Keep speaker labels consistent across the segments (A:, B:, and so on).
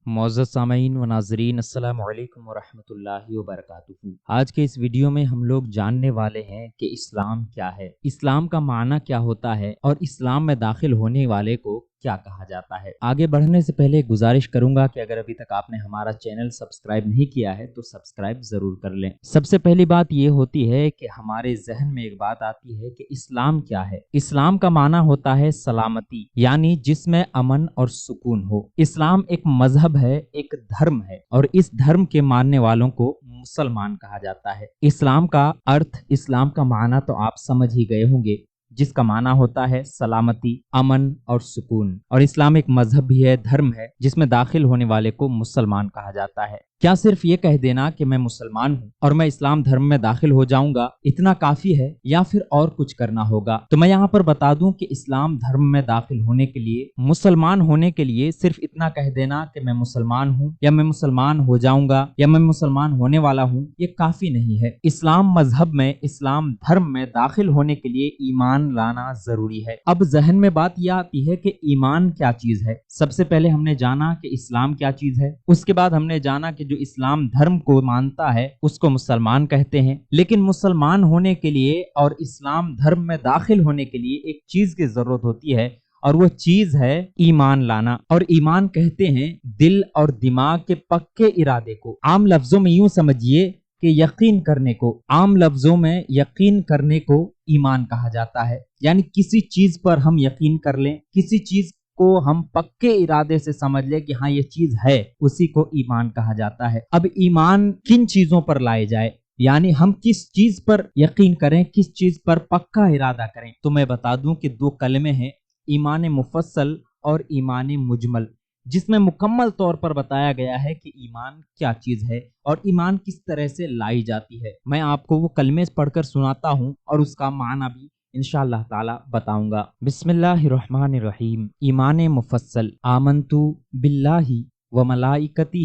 A: معزز سامعین و ناظرین، السلام علیکم ورحمۃ اللہ وبرکاتہ۔ آج کے اس ویڈیو میں ہم لوگ جاننے والے ہیں کہ اسلام کیا ہے، اسلام کا معنی کیا ہوتا ہے اور اسلام میں داخل ہونے والے کو کیا کہا جاتا ہے۔ آگے بڑھنے سے پہلے گزارش کروں گا کہ اگر ابھی تک آپ نے ہمارا چینل سبسکرائب نہیں کیا ہے تو سبسکرائب ضرور کر لیں۔ سب سے پہلی بات یہ ہوتی ہے کہ ہمارے ذہن میں ایک بات آتی ہے کہ اسلام کیا ہے۔ اسلام کا معنی ہوتا ہے سلامتی، یعنی جس میں امن اور سکون ہو۔ اسلام ایک مذہب ہے، ایک دھرم ہے، اور اس دھرم کے ماننے والوں کو مسلمان کہا جاتا ہے۔ اسلام کا ارتھ، اسلام کا معنی تو آپ سمجھ ہی گئے ہوں گے، جس کا معنی ہوتا ہے سلامتی، امن اور سکون۔ اور اسلام ایک مذہب بھی ہے، دھرم ہے، جس میں داخل ہونے والے کو مسلمان کہا جاتا ہے۔ کیا صرف یہ کہہ دینا کہ میں مسلمان ہوں اور میں اسلام دھرم میں داخل ہو جاؤں گا اتنا کافی ہے، یا پھر اور کچھ کرنا ہوگا؟ تو میں یہاں پر بتا دوں کہ اسلام دھرم میں داخل ہونے کے لیے، مسلمان ہونے کے لیے صرف اتنا کہہ دینا کہ میں مسلمان ہوں، یا میں مسلمان ہو جاؤں گا، یا میں مسلمان ہونے والا ہوں، یہ کافی نہیں ہے۔ اسلام مذہب میں، اسلام دھرم میں داخل ہونے کے لیے ایمان لانا ضروری ہے۔ اب ذہن میں بات یہ آتی ہے کہ ایمان کیا چیز ہے۔ سب سے پہلے ہم نے جانا کہ اسلام کیا چیز ہے، اس کے بعد ہم نے جانا کہ جو اسلام دھرم کو مانتا ہے اس کو مسلمان کہتے ہیں۔ لیکن مسلمان ہونے کے لیے اور اسلام دھرم میں داخل ہونے کے لیے ایک چیز کی ضرورت ہوتی ہے، اور وہ چیز ہے ایمان لانا۔ اور ایمان کہتے ہیں دل اور دماغ کے پکے ارادے کو۔ عام لفظوں میں یوں سمجھیے کہ یقین کرنے کو، عام لفظوں میں یقین کرنے کو ایمان کہا جاتا ہے۔ یعنی کسی چیز پر ہم یقین کر لیں، کسی چیز کو ہم پکے ارادے سے سمجھ لیں کہ ہاں یہ چیز ہے، اسی کو ایمان کہا جاتا ہے۔ اب ایمان کن چیزوں پر لائے جائے، یعنی ہم کس چیز پر یقین کریں، کس چیز پر پکا ارادہ کریں؟ تو میں بتا دوں کہ دو کلمے ہیں، ایمان مفصل اور ایمان مجمل، جس میں مکمل طور پر بتایا گیا ہے کہ ایمان کیا چیز ہے اور ایمان کس طرح سے لائی جاتی ہے۔ میں آپ کو وہ کلمے پڑھ کر سناتا ہوں اور اس کا معنی بھی انشاءاللہ تعالی بتاؤں گا۔ بسم اللہ الرحمن الرحیم۔ ایمان مفصل: آمنتو باللہ و ملائکتہ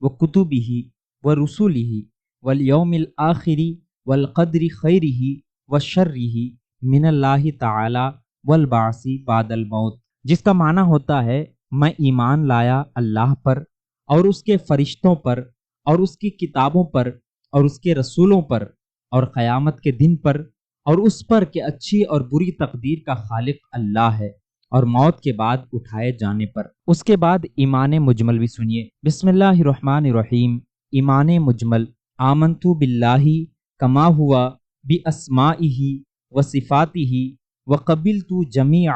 A: و کتبہ و رسلہ والیوم الآخر والقدر خیرہ و شرہ من اللہ تعالی والبعث بعد الموت، جس کا معنی ہوتا ہے میں ایمان لایا اللہ پر اور اس کے فرشتوں پر اور اس کی کتابوں پر اور اس کے رسولوں پر اور قیامت کے دن پر، اور اس پر کہ اچھی اور بری تقدیر کا خالق اللہ ہے، اور موت کے بعد اٹھائے جانے پر۔ اس کے بعد ایمان مجمل بھی سنیے۔ بسم اللہ الرحمن الرحیم۔ ایمان مجمل: آمنتو باللہ کما ہوا باسمائہ و صفاتہ وقبلت جمیع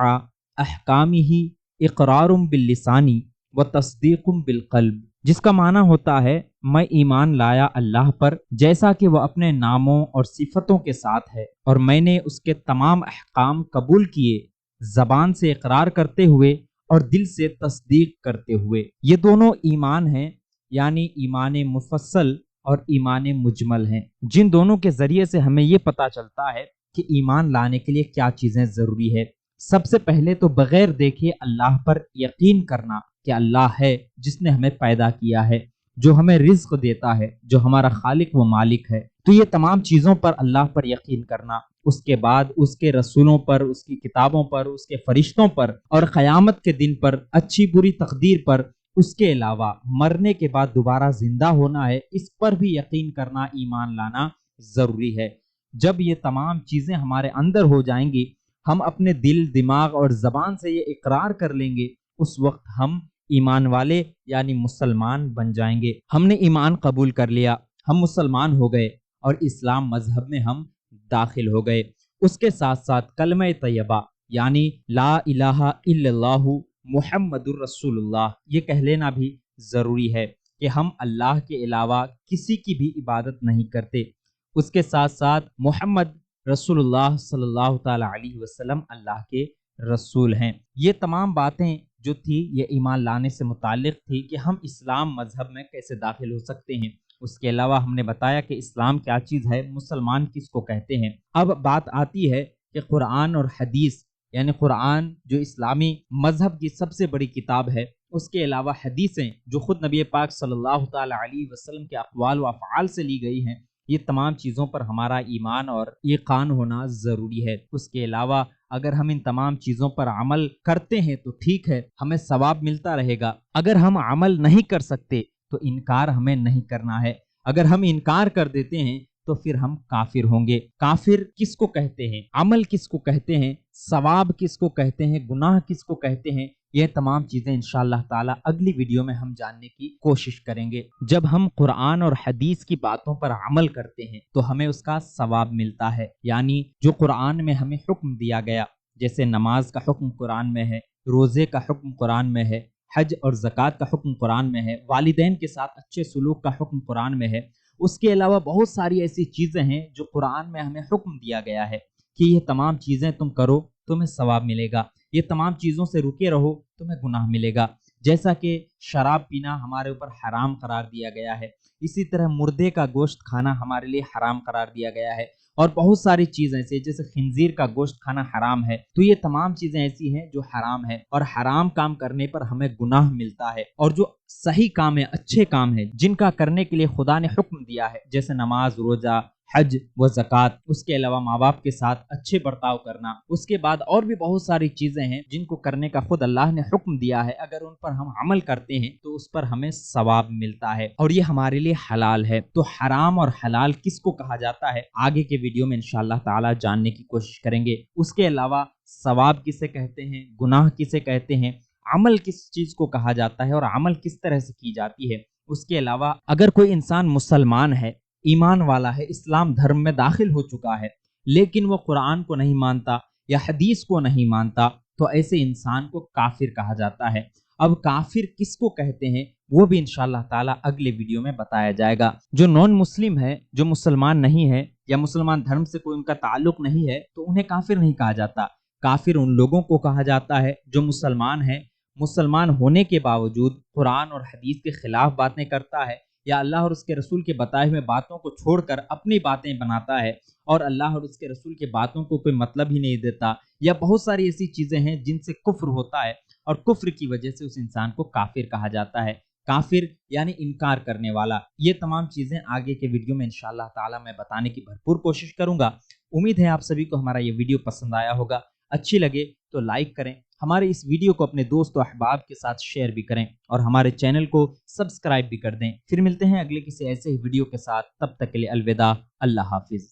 A: احکامہ اقرار باللسان و تصدیق بالقلب، جس کا معنی ہوتا ہے میں ایمان لایا اللہ پر جیسا کہ وہ اپنے ناموں اور صفتوں کے ساتھ ہے، اور میں نے اس کے تمام احکام قبول کیے، زبان سے اقرار کرتے ہوئے اور دل سے تصدیق کرتے ہوئے۔ یہ دونوں ایمان ہیں، یعنی ایمان مفصل اور ایمان مجمل ہیں، جن دونوں کے ذریعے سے ہمیں یہ پتہ چلتا ہے کہ ایمان لانے کے لیے کیا چیزیں ضروری ہے۔ سب سے پہلے تو بغیر دیکھے اللہ پر یقین کرنا کہ اللہ ہے جس نے ہمیں پیدا کیا ہے، جو ہمیں رزق دیتا ہے، جو ہمارا خالق و مالک ہے۔ تو یہ تمام چیزوں پر اللہ پر یقین کرنا، اس کے بعد اس کے رسولوں پر، اس کی کتابوں پر، اس کے فرشتوں پر، اور قیامت کے دن پر، اچھی بری تقدیر پر، اس کے علاوہ مرنے کے بعد دوبارہ زندہ ہونا ہے، اس پر بھی یقین کرنا، ایمان لانا ضروری ہے۔ جب یہ تمام چیزیں ہمارے اندر ہو جائیں گی، ہم اپنے دل، دماغ اور زبان سے یہ اقرار کر لیں گے، اس وقت ہم ایمان والے یعنی مسلمان بن جائیں گے۔ ہم نے ایمان قبول کر لیا، ہم مسلمان ہو گئے اور اسلام مذہب میں ہم داخل ہو گئے۔ اس کے ساتھ ساتھ کلمہ طیبہ یعنی لا الہ الا اللہ محمد الرسول اللہ، یہ کہہ لینا بھی ضروری ہے کہ ہم اللہ کے علاوہ کسی کی بھی عبادت نہیں کرتے۔ اس کے ساتھ ساتھ محمد رسول اللہ صلی اللہ تعالی علیہ وسلم اللہ کے رسول ہیں۔ یہ تمام باتیں جو تھی یہ ایمان لانے سے متعلق تھی کہ ہم اسلام مذہب میں کیسے داخل ہو سکتے ہیں۔ اس کے علاوہ ہم نے بتایا کہ اسلام کیا چیز ہے، مسلمان کس کو کہتے ہیں۔ اب بات آتی ہے کہ قرآن اور حدیث، یعنی قرآن جو اسلامی مذہب کی سب سے بڑی کتاب ہے، اس کے علاوہ حدیثیں جو خود نبی پاک صلی اللہ تعالی علیہ وسلم کے اقوال و افعال سے لی گئی ہیں، یہ تمام چیزوں پر ہمارا ایمان اور یقین ہونا ضروری ہے۔ اس کے علاوہ اگر ہم ان تمام چیزوں پر عمل کرتے ہیں تو ٹھیک ہے، ہمیں ثواب ملتا رہے گا۔ اگر ہم عمل نہیں کر سکتے تو انکار ہمیں نہیں کرنا ہے۔ اگر ہم انکار کر دیتے ہیں تو پھر ہم کافر ہوں گے۔ کافر کس کو کہتے ہیں؟ عمل کس کو کہتے ہیں؟ ثواب کس کو کہتے ہیں؟ گناہ کس کو کہتے ہیں؟ یہ تمام چیزیں انشاءاللہ تعالی اگلی ویڈیو میں ہم جاننے کی کوشش کریں گے۔ جب ہم قرآن اور حدیث کی باتوں پر عمل کرتے ہیں تو ہمیں اس کا ثواب ملتا ہے، یعنی جو قرآن میں ہمیں حکم دیا گیا، جیسے نماز کا حکم قرآن میں ہے، روزے کا حکم قرآن میں ہے، حج اور زکوٰۃ کا حکم قرآن میں ہے، والدین کے ساتھ اچھے سلوک کا حکم قرآن میں ہے۔ اس کے علاوہ بہت ساری ایسی چیزیں ہیں جو قرآن میں ہمیں حکم دیا گیا ہے کہ یہ تمام چیزیں تم کرو تمہیں ثواب ملے گا، یہ تمام چیزوں سے رکے رہو تمہیں گناہ ملے گا۔ جیسا کہ شراب پینا ہمارے اوپر حرام قرار دیا گیا ہے، اسی طرح مردے کا گوشت کھانا ہمارے لیے حرام قرار دیا گیا ہے، اور بہت ساری چیزیں ایسی جیسے خنزیر کا گوشت کھانا حرام ہے۔ تو یہ تمام چیزیں ایسی ہیں جو حرام ہے، اور حرام کام کرنے پر ہمیں گناہ ملتا ہے، اور جو صحیح کام ہے، اچھے کام ہے جن کا کرنے کے لیے خدا نے حکم دیا ہے، جیسے نماز، روزہ، حج و زکوٰۃ، اس کے علاوہ ماں باپ کے ساتھ اچھے برتاؤ کرنا، اس کے بعد اور بھی بہت ساری چیزیں ہیں جن کو کرنے کا خود اللہ نے حکم دیا ہے، اگر ان پر ہم عمل کرتے ہیں تو اس پر ہمیں ثواب ملتا ہے، اور یہ ہمارے لیے حلال ہے۔ تو حرام اور حلال کس کو کہا جاتا ہے آگے کے ویڈیو میں انشاءاللہ تعالی جاننے کی کوشش کریں گے۔ اس کے علاوہ ثواب کسے کہتے ہیں، گناہ کسے کہتے ہیں، عمل کس چیز کو کہا جاتا ہے اور عمل کس طرح سے کی جاتی ہے۔ اس کے علاوہ اگر کوئی انسان مسلمان ہے، ایمان والا ہے، اسلام دھرم میں داخل ہو چکا ہے، لیکن وہ قرآن کو نہیں مانتا یا حدیث کو نہیں مانتا، تو ایسے انسان کو کافر کہا جاتا ہے۔ اب کافر کس کو کہتے ہیں وہ بھی انشاءاللہ تعالی اگلے ویڈیو میں بتایا جائے گا۔ جو نان مسلم ہے، جو مسلمان نہیں ہے یا مسلمان دھرم سے کوئی ان کا تعلق نہیں ہے، تو انہیں کافر نہیں کہا جاتا۔ کافر ان لوگوں کو کہا جاتا ہے جو مسلمان ہیں، مسلمان ہونے کے باوجود قرآن اور حدیث کے خلاف باتیں کرتا ہے، یا اللہ اور اس کے رسول کے بتائے ہوئے باتوں کو چھوڑ کر اپنی باتیں بناتا ہے، اور اللہ اور اس کے رسول کے باتوں کو کوئی مطلب ہی نہیں دیتا، یا بہت ساری ایسی چیزیں ہیں جن سے کفر ہوتا ہے، اور کفر کی وجہ سے اس انسان کو کافر کہا جاتا ہے۔ کافر یعنی انکار کرنے والا۔ یہ تمام چیزیں آگے کے ویڈیو میں انشاءاللہ تعالی میں بتانے کی بھرپور کوشش کروں گا۔ امید ہے آپ سبھی کو ہمارا یہ ویڈیو پسند آیا ہوگا۔ اچھی لگے تو لائک کریں، ہمارے اس ویڈیو کو اپنے دوست و احباب کے ساتھ شیئر بھی کریں، اور ہمارے چینل کو سبسکرائب بھی کر دیں۔ پھر ملتے ہیں اگلے کسی ایسے ہی ویڈیو کے ساتھ، تب تک کے لیے الوداع، اللہ حافظ۔